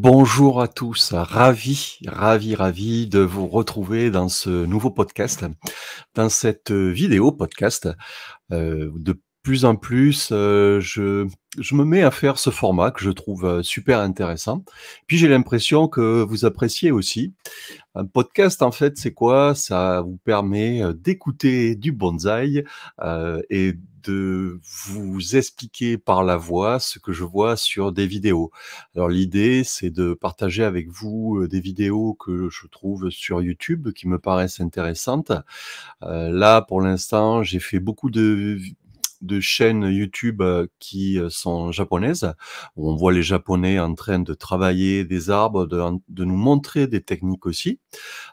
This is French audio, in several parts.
Bonjour à tous, ravi de vous retrouver dans ce nouveau podcast, dans cette vidéo podcast. De plus en plus, je me mets à faire ce format que je trouve, super intéressant. Puis j'ai l'impression que vous appréciez aussi. Un podcast, en fait, c'est quoi? Ça vous permet, d'écouter du bonsaï, et de vous expliquer par la voix ce que je vois sur des vidéos. Alors l'idée, c'est de partager avec vous, des vidéos que je trouve sur YouTube qui me paraissent intéressantes. Là, pour l'instant, j'ai fait beaucoup de chaînes YouTube, qui, sont japonaises, où on voit les Japonais en train de travailler des arbres, de nous montrer des techniques aussi.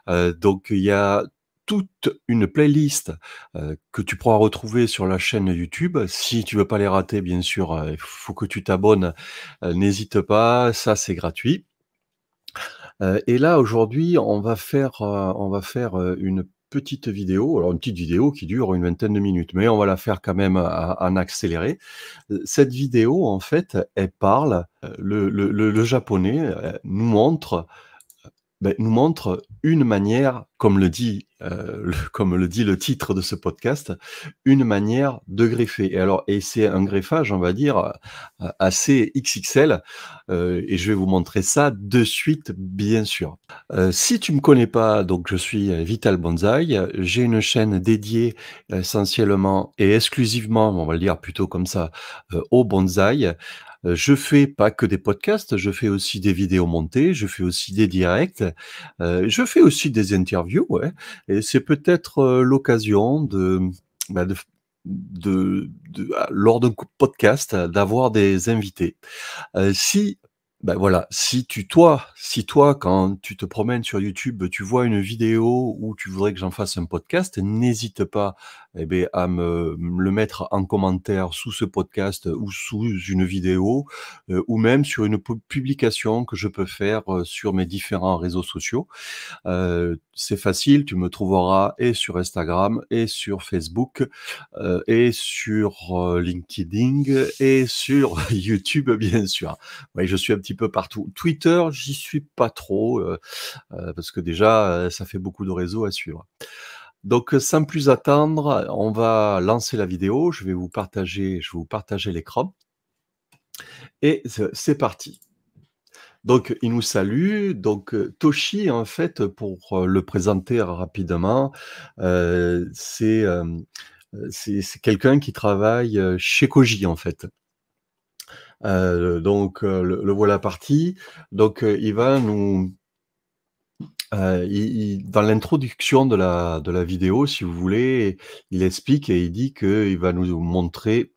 Donc il y a toute une playlist, que tu pourras retrouver sur la chaîne YouTube. Si tu veux pas les rater, bien sûr, il faut que tu t'abonnes, n'hésite pas, ça c'est gratuit. Et là aujourd'hui, une petite vidéo, alors une petite vidéo qui dure une vingtaine de minutes, mais on va la faire quand même en accéléré. Cette vidéo en fait, elle parle, le japonais, nous montre une manière, comme le dit le titre de ce podcast, une manière de greffer. Et c'est un greffage, on va dire, assez XXL, et je vais vous montrer ça de suite, bien sûr. Si tu me connais pas, donc je suis Vital Bonsaï. J'ai une chaîne dédiée essentiellement et exclusivement, on va le dire plutôt comme ça, au bonsaï. Je fais pas que des podcasts, je fais aussi des vidéos montées, je fais aussi des directs, je fais aussi des interviews, ouais, et c'est peut-être, l'occasion bah, de f lors d'un podcast, d'avoir des invités. Si bah, voilà, si toi, quand tu te promènes sur YouTube, tu vois une vidéo où tu voudrais que j'en fasse un podcast, n'hésite pas, à me le mettre en commentaire sous ce podcast ou sous une vidéo, ou même sur une publication que je peux faire, sur mes différents réseaux sociaux. C'est facile, tu me trouveras et sur Instagram et sur Facebook, et sur, LinkedIn et sur YouTube, bien sûr. Oui, je suis un petit peu partout. Twitter, j'y suis pas trop, parce que déjà, ça fait beaucoup de réseaux à suivre. Donc, sans plus attendre, on va lancer la vidéo. Je vais vous partager l'écran et c'est parti. Donc, il nous salue. Donc, Toshi, en fait, pour, le présenter rapidement, c'est quelqu'un qui travaille, chez Koji, en fait. Donc, le voilà parti. Donc, il va nous dans l'introduction de la vidéo, si vous voulez, il explique et il dit qu'il va nous montrer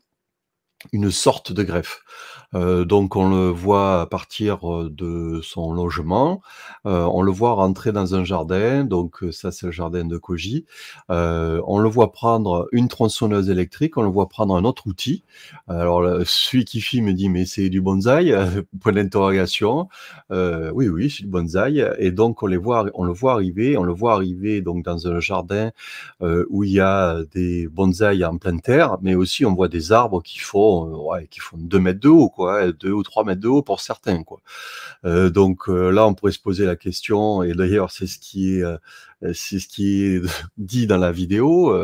une sorte de greffe. Donc on le voit partir, de son logement, on le voit rentrer dans un jardin, donc ça c'est le jardin de Koji. On le voit prendre une tronçonneuse électrique, on le voit prendre un autre outil. Alors celui qui filme me dit: «Mais c'est du bonsaï?» Point d'interrogation. Oui, oui, c'est du bonsaï et donc on le voit arriver donc dans un jardin, où il y a des bonsaïs en pleine terre, mais aussi on voit des arbres qui font 2 mètres de haut, quoi, hein, 2 ou 3 mètres de haut pour certains, quoi. Donc là, on pourrait se poser la question et d'ailleurs c'est ce qui est dit dans la vidéo,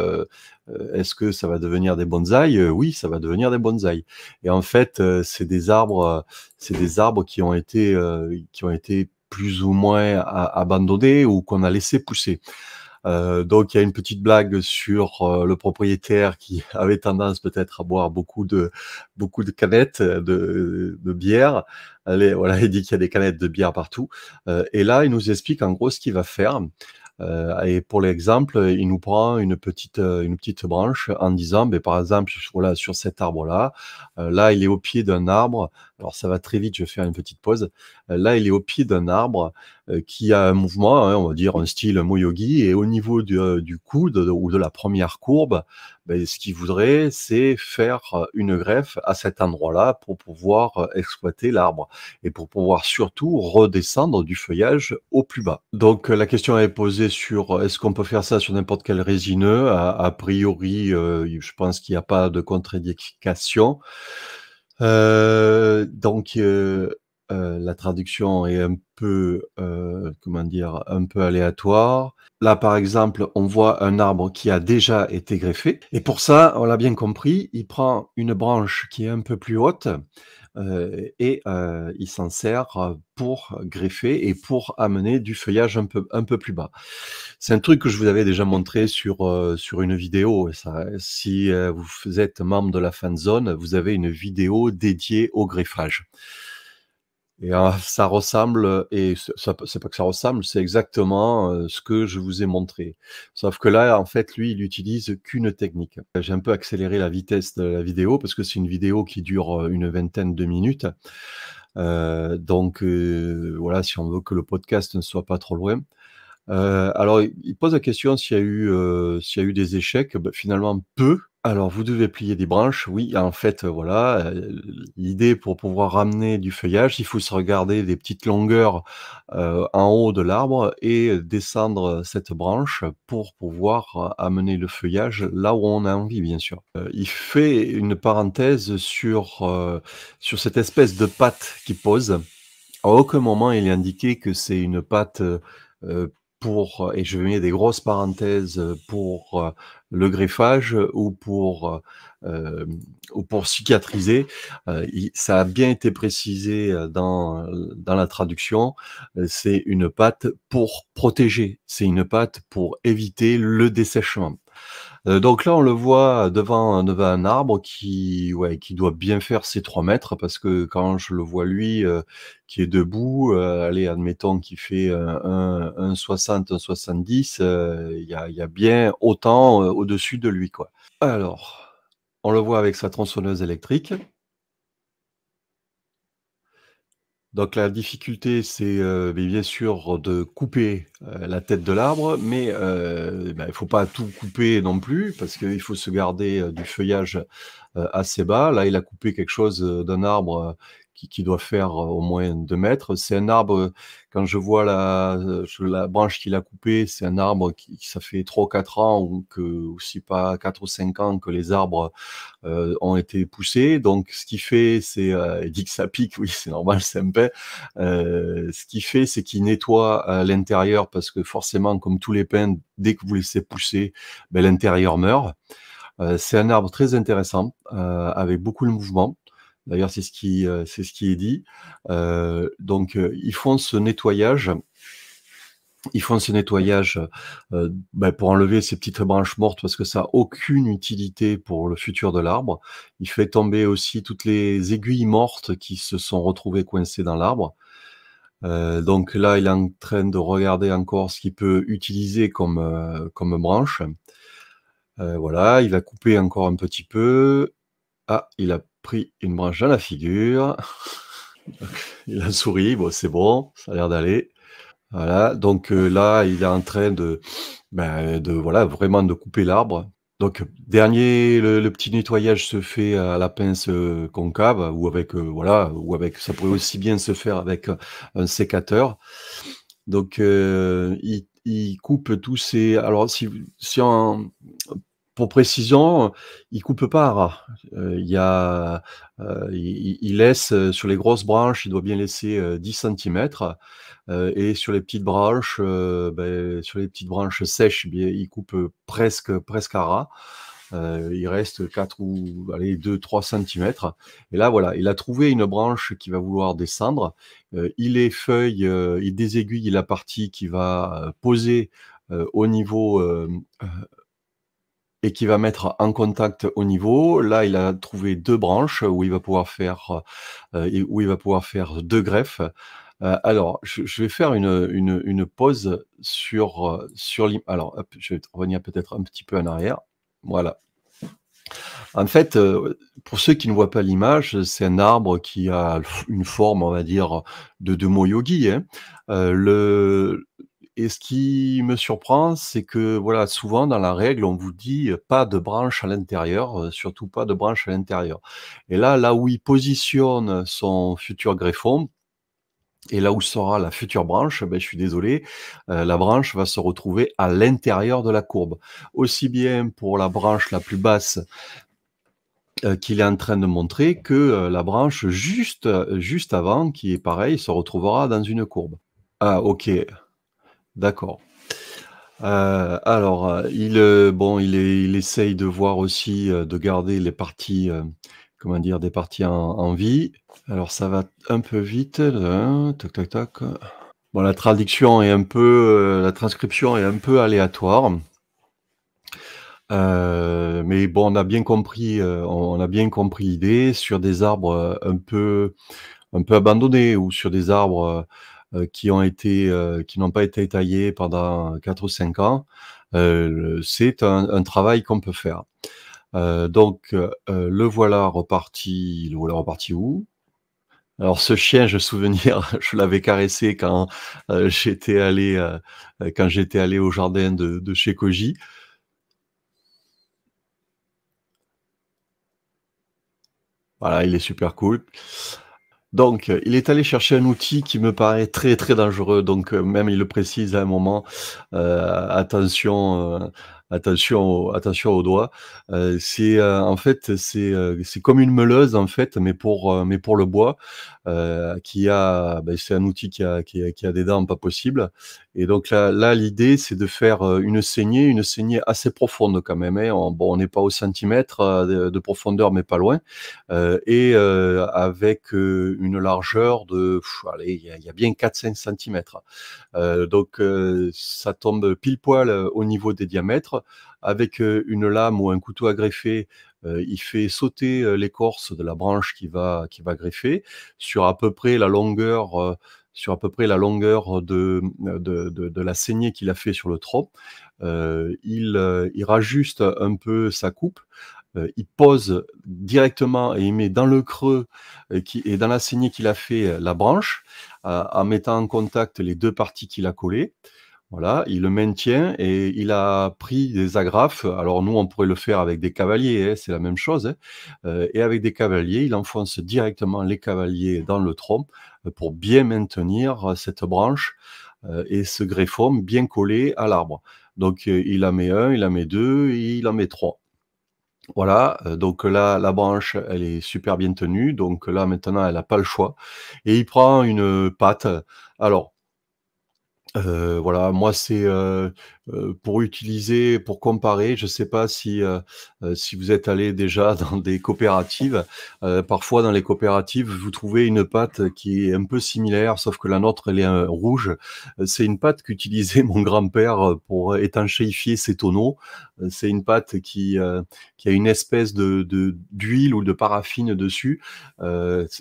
est-ce que ça va devenir des bonsaïs? Oui, ça va devenir des bonsaïs et en fait, c'est des arbres qui ont été plus ou moins abandonnés ou qu'on a laissé pousser. Donc il y a une petite blague sur, le propriétaire qui avait tendance peut-être à boire beaucoup de canettes, de bière. Allez, voilà, il dit qu'il y a des canettes de bière partout, et là, il nous explique en gros ce qu'il va faire, et pour l'exemple, il nous prend une petite branche en disant, beh, par exemple, voilà, sur cet arbre-là, là, il est au pied d'un arbre. Alors ça va très vite, je vais faire une petite pause. Là, il est au pied d'un arbre, qui a un mouvement, hein, on va dire un style Moyogi et au niveau du coude ou de la première courbe, beh, ce qu'il voudrait, c'est faire, une greffe à cet endroit-là pour pouvoir, exploiter l'arbre et pour pouvoir surtout redescendre du feuillage au plus bas. Donc, la question est posée sur, est-ce qu'on peut faire ça sur n'importe quel résineux? A priori, je pense qu'il y a pas de contre-indication. Donc, la traduction est un peu, comment dire? Un peu aléatoire. Là, par exemple, on voit un arbre qui a déjà été greffé et pour ça, on l'a bien compris, il prend une branche qui est un peu plus haute, il s'en sert, pour greffer et pour amener du feuillage un peu plus bas. C'est un truc que je vous avais déjà montré sur une vidéo et ça si, vous êtes membre de la fan zone, vous avez une vidéo dédiée au greffage. Et ça ressemble, et c'est pas que ça ressemble, c'est exactement, ce que je vous ai montré. Sauf que là, en fait, lui, il utilise qu'une technique. J'ai un peu accéléré la vitesse de la vidéo parce que c'est une vidéo qui dure, une vingtaine de minutes. Voilà, si on veut que le podcast ne soit pas trop loin. Alors il pose la question s'il y a eu des échecs. Bah, finalement peu. Alors vous devez plier des branches, oui, en fait, voilà, l'idée pour pouvoir ramener du feuillage, il faut se regarder des petites longueurs, en haut de l'arbre et descendre cette branche pour pouvoir, amener le feuillage là où on a envie, bien sûr. Il fait une parenthèse sur cette espèce de patte qu'il pose. À aucun moment il est indiqué que c'est une patte, pour, et je mets des grosses parenthèses, pour, le greffage, ou pour cicatriser. Il ça a bien été précisé, dans la traduction, c'est une patte pour protéger, c'est une patte pour éviter le dessèchement. Donc là, on le voit devant un arbre qui, ouais, qui doit bien faire ses 3 mètres parce que quand je le vois lui, qui est debout, allez, admettons qu'il fait, 1,60, 1,70, il y a bien autant, au-dessus de lui, quoi. Alors, on le voit avec sa tronçonneuse électrique. Donc la difficulté, c'est, bien sûr, de couper, la tête de l'arbre, mais il faut pas tout couper non plus parce qu'il faut se garder, du feuillage, assez bas. Là, il a coupé quelque chose, d'un arbre, qui doit faire, au moins 2 mètres. C'est un arbre, quand je vois la branche qu'il a coupée, c'est un arbre qui ça fait 3 ou 4 ans ou si pas 4 ou 5 ans que les arbres ont été poussés. Donc ce qu'il fait, c'est, il dit que ça pique, oui, c'est normal, c'est un pain. Ce qu'il fait, c'est qu'il nettoie à l'intérieur parce que forcément, comme tous les pins, dès que vous laissez pousser, l'intérieur meurt. C'est un arbre très intéressant, avec beaucoup de mouvement. D'ailleurs, c'est ce qui est dit. Ils font ce nettoyage pour enlever ces petites branches mortes parce que ça a aucune utilité pour le futur de l'arbre. Il fait tomber aussi toutes les aiguilles mortes qui se sont retrouvées coincées dans l'arbre. Donc là, il est en train de regarder encore ce qu'il peut utiliser comme branche. Voilà, il va couper encore un petit peu. Ah, il a pris une branche dans la figure. Il a souri, bon, c'est bon, ça a l'air d'aller. Voilà, donc là, il est en train de voilà, vraiment de couper l'arbre. Donc dernier le petit nettoyage se fait à la pince, concave ou avec, voilà, ou avec ça pourrait aussi bien se faire avec, un sécateur. Donc il coupe tous ces alors si on pour précision, il coupe pas à ras. Il y a, il laisse, sur les grosses branches, il doit bien laisser, 10 centimètres, et sur les petites branches sèches, bien, il coupe, presque à ras. Il reste 4 ou allez 2-3 centimètres et là, voilà, il a trouvé une branche qui va vouloir descendre. Il désaiguille la partie qui va, poser, au niveau, et qui va mettre en contact au niveau. Là, il a trouvé 2 branches où il va pouvoir faire, 2 greffes. Alors je vais faire une pause sur alors hop, je vais revenir peut-être un petit peu en arrière. Voilà. En fait, pour ceux qui ne voient pas l'image, c'est un arbre qui a une forme, on va dire, de moyogi, hein. Le Et ce qui me surprend, c'est que, voilà, souvent dans la règle, on vous dit, pas de branche à l'intérieur, surtout pas de branche à l'intérieur. Et là où il positionne son futur greffon et là où sera la future branche, je suis désolé, la branche va se retrouver à l'intérieur de la courbe. Aussi bien pour la branche la plus basse qu'il est en train de montrer que, la branche juste avant, qui est pareil, se retrouvera dans une courbe. Ah OK, d'accord. Alors, bon, il essaye de voir aussi, de garder les parties, comment dire? Des parties en vie. Alors ça va un peu vite, là, tac, tac, tac. Bon, la transcription est un peu aléatoire, mais bon, on a bien compris l'idée sur des arbres, un peu abandonnés ou sur des arbres, qui n'ont pas été taillés pendant 4 ou 5 ans, c'est un travail qu'on peut faire. Le voilà reparti où? Alors ce chien, je souvenir, je l'avais caressé quand j'étais allé au jardin de chez Koji. Voilà, il est super cool. Donc, il est allé chercher un outil qui me paraît très, très dangereux, donc même il le précise à un moment, attention aux doigts. En fait, c'est comme une meuleuse, en fait, mais pour le bois, c'est un outil qui a des dents pas possibles et donc là, l'idée, c'est de faire, une saignée assez profonde quand même, hein. On n'est pas au centimètre, de profondeur, mais pas loin. Avec, une largeur de allez, il y a bien 4-5 centimètres. Ça tombe pile poil, au niveau des diamètres. Avec, une lame ou un couteau à greffer, il fait sauter, l'écorce de la branche qui va greffer sur à peu près la longueur de la saignée qu'il a fait sur le tronc. Il rajuste un peu sa coupe. Il pose directement et il met dans le creux, et dans la saignée qu'il a fait, la branche, en mettant en contact les 2 parties qu'il a collées. Voilà, il le maintient et il a pris des agrafes. Alors nous, on pourrait le faire avec des cavaliers, hein, c'est la même chose, hein, et avec des cavaliers, il enfonce directement les cavaliers dans le tronc, pour bien maintenir, cette branche, et ce greffon bien collé à l'arbre. Donc, il en met 1, il en met 2, il en met 3. Voilà, donc là, la branche, elle est super bien tenue, donc là, maintenant, elle a pas le choix et il prend une patte. Alors, voilà, moi, pour comparer, je ne sais pas si vous êtes allé déjà dans des coopératives. Parfois, dans les coopératives, vous trouvez une pâte qui est un peu similaire, sauf que la nôtre, elle est, rouge. C'est une pâte qu'utilisait mon grand-père, pour étanchéifier ses tonneaux. C'est une pâte qui a une espèce d'huile ou de paraffine dessus,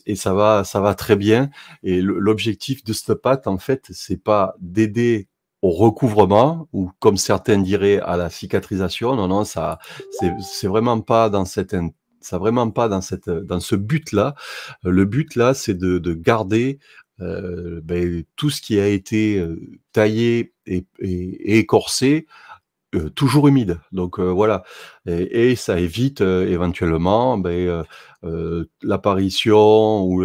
et ça va très bien. Et l'objectif de cette pâte, en fait, c'est pas d'aider au recouvrement ou comme certains diraient à la cicatrisation. Non, non, c'est vraiment pas dans cette in ça vraiment pas dans ce but-là. Le but là, c'est de garder, tout ce qui a été, taillé et écorcé, toujours humide. Donc, voilà et ça évite, éventuellement, l'apparition ou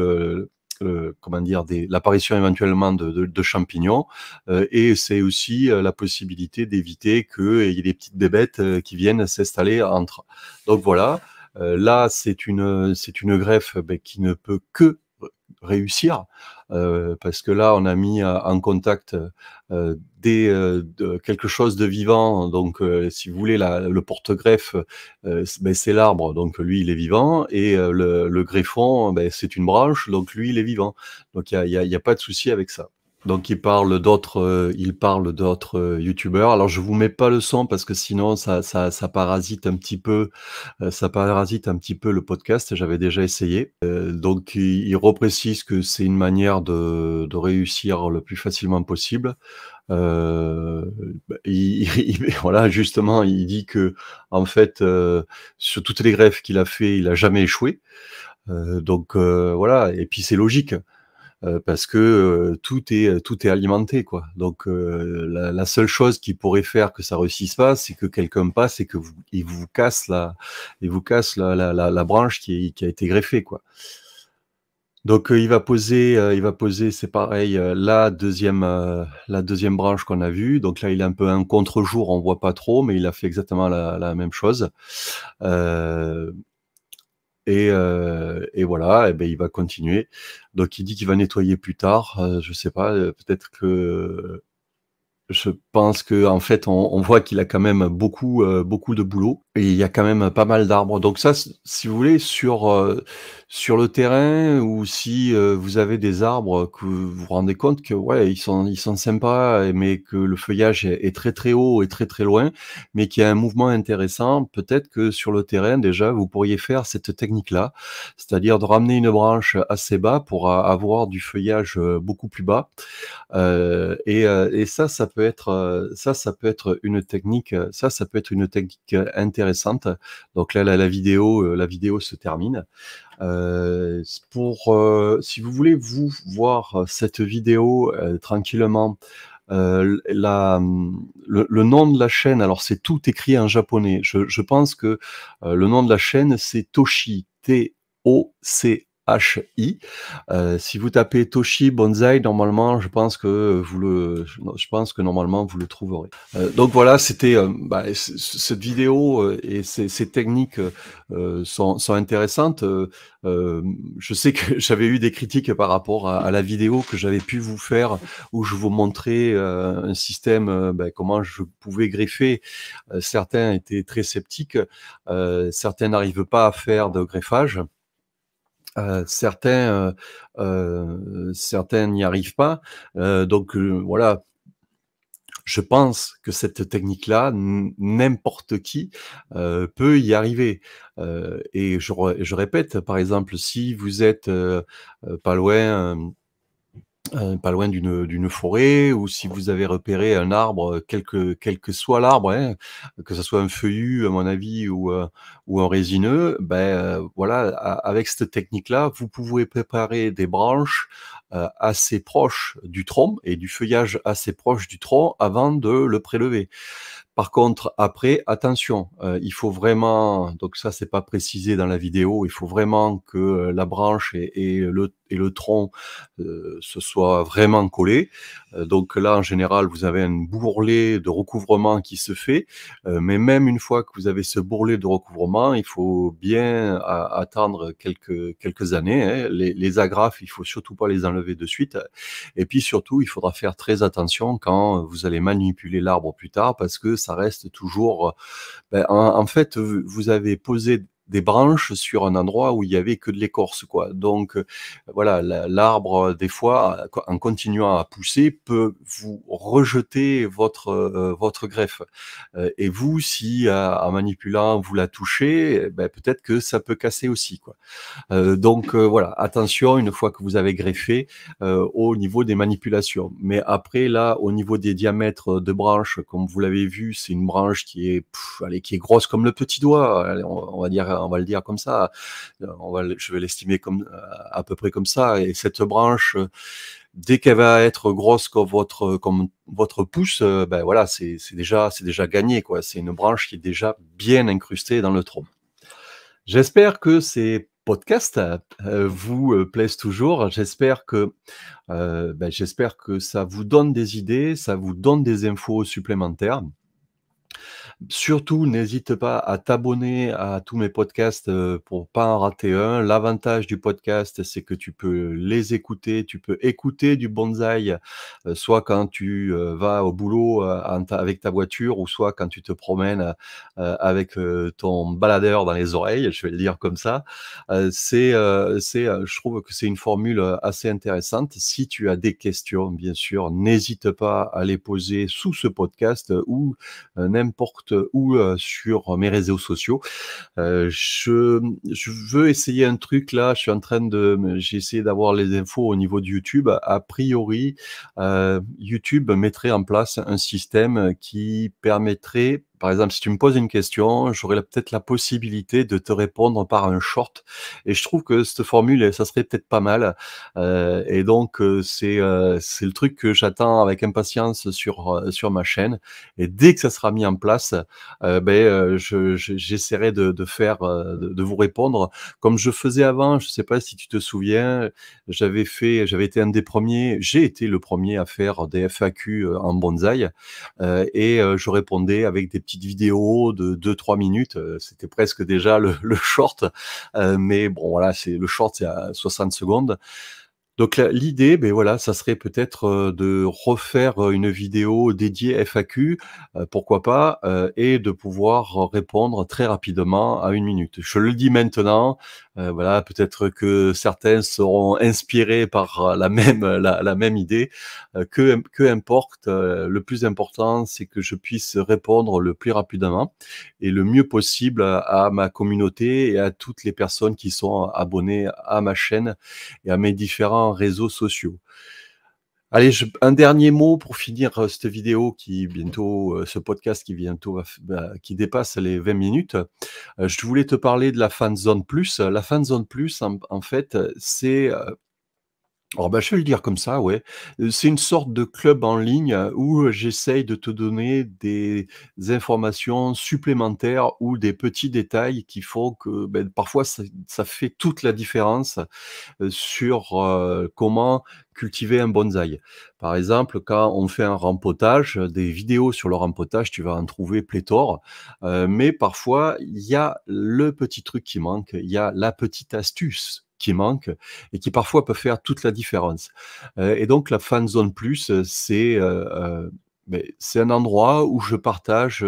comment dire? L'apparition éventuellement de champignons, et c'est aussi, la possibilité d'éviter qu'il y ait des petites bébêtes, qui viennent s'installer entre. Donc voilà, là, c'est une greffe, qui ne peut que réussir, parce que là, on a mis, en contact, quelque chose de vivant. Donc, si vous voulez, le porte-greffe, c'est l'arbre, donc lui, il est vivant et le greffon, c'est une branche, donc lui, il est vivant. Donc il y a pas de souci avec ça. Donc il parle d'autres, youtubeurs. Alors je vous mets pas le son parce que sinon ça parasite un petit peu, le podcast. J'avais déjà essayé. Donc il reprécise que c'est une manière de réussir le plus facilement possible. Heu, voilà, justement, il dit qu'en fait, sur toutes les greffes qu'il a fait, il a jamais échoué. Donc voilà et puis c'est logique. Parce que, tout est alimenté, quoi. Donc, la seule chose qui pourrait faire que ça réussisse pas, c'est que quelqu'un passe et que vous il vous casse la branche qui a été greffée, quoi. Donc, il va poser, c'est pareil, la deuxième branche qu'on a vue. Donc là, il est un peu un contre-jour, on voit pas trop, mais il a fait exactement la même chose. Heu Et voilà, et beh, il va continuer. Donc il dit qu'il va nettoyer plus tard, je sais pas, peut-être que je pense qu'en fait, on voit qu'il a quand même beaucoup de boulot et il y a quand même pas mal d'arbres. Donc ça, si vous voulez, sur le terrain ou si, vous avez des arbres que vous vous rendez compte que, ouais, ils sont sympas, mais que le feuillage est très, très haut et très, très loin, mais qu'il y a un mouvement intéressant, peut-être que sur le terrain, déjà, vous pourriez faire cette technique-là. C'est-à-dire de ramener une branche assez bas pour avoir du feuillage, beaucoup plus bas. Et ça, ça peut être une technique, ça peut être une technique, intéressante. Donc là, la vidéo se termine. S pour, si vous voulez vous voir cette vidéo, tranquillement, le nom de la chaîne, alors c'est tout écrit en japonais. Je pense que, le nom de la chaîne, c'est Toshi, Tochi. Si vous tapez Toshi Bonsai, normalement, je pense que normalement vous le trouverez. Donc voilà, c'était, cette vidéo, et ces techniques, sont intéressantes. Je sais que j'avais eu des critiques par rapport à la vidéo que j'avais pu vous faire, où je vous montrais, un système, comment je pouvais greffer. Certains étaient très sceptiques, certains n'arrivent pas à faire de greffage. Certains n'y arrivent pas. Donc voilà, je pense que cette technique-là, n'importe qui, peut y arriver. Et je répète, par exemple, si vous êtes, pas loin, pas loin d'une forêt, ou si vous avez repéré un arbre, quel que soit l'arbre, hein, que ça soit un feuillu à mon avis ou un résineux, voilà, avec cette technique-là, vous pouvez préparer des branches, assez proches du tronc et du feuillage assez proche du tronc avant de le prélever. Par contre, après, attention, il faut vraiment, donc ça, c'est pas précisé dans la vidéo, il faut vraiment que, la branche et le tronc, se soient vraiment collés. Donc là, en général, vous avez un bourrelet de recouvrement qui se fait, mais même une fois que vous avez ce bourrelet de recouvrement, il faut bien attendre quelques années, hein. Les agrafes, il faut surtout pas les enlever de suite, et puis surtout, il faudra faire très attention quand vous allez manipuler l'arbre plus tard, parce que ça reste toujours, en fait, vous avez posé des branches sur un endroit où il y avait que de l'écorce, quoi. Donc, voilà, l'arbre, des fois, en continuant à pousser, peut vous rejeter votre greffe. Et vous, si, en manipulant, vous la touchez, peut-être que ça peut casser aussi, quoi. Donc, voilà, attention une fois que vous avez greffé, au niveau des manipulations. Mais après là, au niveau des diamètres de branches, comme vous l'avez vu, c'est une branche qui est, allez, qui est grosse comme le petit doigt. Allez, on va le dire comme ça. Je vais l'estimer comme, à peu près comme ça. Et cette branche, dès qu'elle va être grosse comme votre pouce, voilà, c'est déjà gagné, quoi. C'est une branche qui est déjà bien incrustée dans le tronc. J'espère que ces podcasts, vous, plaisent toujours. J'espère que ça vous donne des idées, ça vous donne des infos supplémentaires. Surtout, n'hésite pas à t'abonner à tous mes podcasts, pour pas en rater un. L'avantage du podcast, c'est que tu peux les écouter, tu peux écouter du bonsaï, soit quand tu, vas au boulot, avec ta voiture, ou soit quand tu te promènes, avec, ton baladeur dans les oreilles, je vais le dire comme ça. Je trouve que c'est une formule, assez intéressante. Si tu as des questions, bien sûr, n'hésite pas à les poser sous ce podcast, ou n'importe où, sur mes réseaux sociaux. Je veux essayer un truc là, j'ai essayé d'avoir les infos au niveau de YouTube. A priori, YouTube mettrait en place un système qui permettrait, par exemple, si tu me poses une question, j'aurais peut-être la possibilité de te répondre par un short, et je trouve que cette formule, ça serait peut-être pas mal. Et donc, c'est le truc que j'attends avec impatience sur ma chaîne, et dès que ça sera mis en place, j'essaierai de faire, de vous répondre comme je faisais avant. Je sais pas si tu te souviens, j'avais été un des premiers, j'ai été le premier à faire des FAQ, en bonsaï, et je répondais avec des petits petite vidéo de 2-3 minutes, c'était presque déjà le short, mais bon voilà, c'est le short, c'est à 60 secondes. Donc l'idée, beh, voilà, ça serait peut-être, de refaire, une vidéo dédiée FAQ, pourquoi pas, et de pouvoir répondre très rapidement à 1 minute. Je le dis maintenant, voilà, peut-être que certains seront inspirés par la même idée, que importe, le plus important, c'est que je puisse répondre le plus rapidement et le mieux possible à ma communauté et à toutes les personnes qui sont abonnées à ma chaîne et à mes différents réseaux sociaux. Allez, un dernier mot pour finir, cette vidéo qui bientôt, ce podcast qui bientôt qui dépasse les 20 minutes. Je voulais te parler de la Fanzone Plus. La Fanzone Plus, en fait, c'est, alors, bah, je vais le dire comme ça, ouais. C'est une sorte de club en ligne, où, j'essaye de te donner des informations supplémentaires ou des petits détails qui font que, beh, parfois ça fait toute la différence, sur, comment cultiver un bonsaï. Par exemple, quand on fait un rempotage, des vidéos sur le rempotage, tu vas en trouver pléthore, mais parfois il y a le petit truc qui manque, il y a la petite astuce qui manque et qui parfois peut faire toute la différence. Et donc la Fanzone Plus, c'est un endroit où je partage,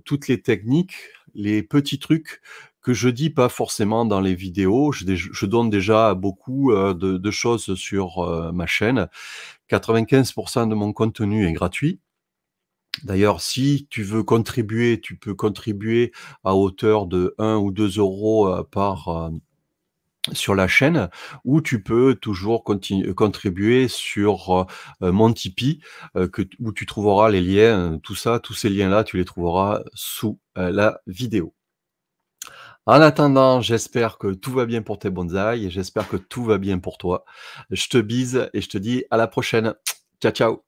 toutes les techniques, les petits trucs que je dis pas forcément dans les vidéos. Je donne déjà beaucoup, de choses sur, ma chaîne. 95 de mon contenu est gratuit. D'ailleurs, si tu veux contribuer, tu peux contribuer à hauteur de 1 ou 2 euros sur la chaîne, ou tu peux toujours contribuer sur, mon Tipeee, où tu trouveras les liens, tout ça, tous ces liens-là, tu les trouveras sous, la vidéo. En attendant, j'espère que tout va bien pour tes bonsaïs et j'espère que tout va bien pour toi. Je te bise et je te dis à la prochaine. Ciao, ciao.